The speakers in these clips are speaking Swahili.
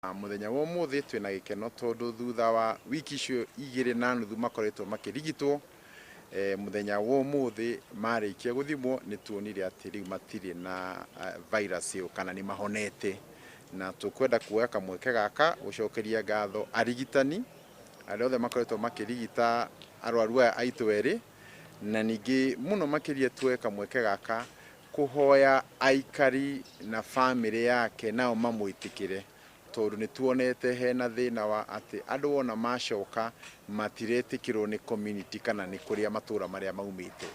Muthenya wa umuthi twina gikeno tondu thutha wa wiki icio 2 na nuthu makoretwo makirigitwo muthenya wa umuthi marikia guthimwo ni tuonire ati riu matiri na virus iyo kana ni mahonete na tukwenda kuoya kamweke gaka gucokeria ngatho arigitani aria othe makoretwo makirigita arwaru aitu eri na ningi muno makiria tuoya kamweke gaka kuhoya aikari na family yake nao mamwitikire tondu ni tuonete hena thina wa ati andu wona macoka matiretikirwo ni community kana ni kuria matura maria maumite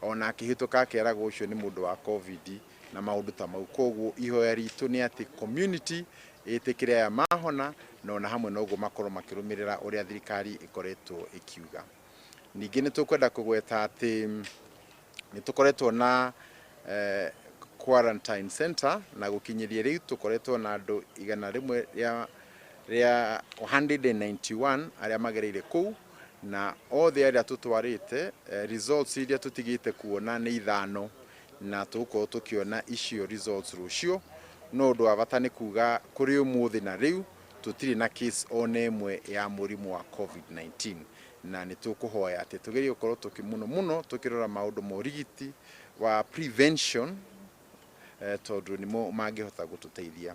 ona akihituka akerago ucio ni mundu wa covid na maundu ta mau koguo ihoya ritu ni ati community itikire ya mahona no na hamwe noguo makorwo makirumirira uria thirikari ikoretwo ikiuga. Ningi ni tukwenda kugweta ati ni tukoretwo na quarantine center na gukinyiria riu tukoretwo na andu 191 aria magereire kuu na othe aria tutwarite results iria tutigite kuona ni 5 na tuko tukiona icio results rucio no ndu avatani kuga kuri umuthi na riu tutiri na case ona imwe ya murimu wa COVID-19 na ni tukuhoya ati tugerie gukorwo muno tukirora maundu morigiti wa prevention tondu nimo mangihota gututeithia.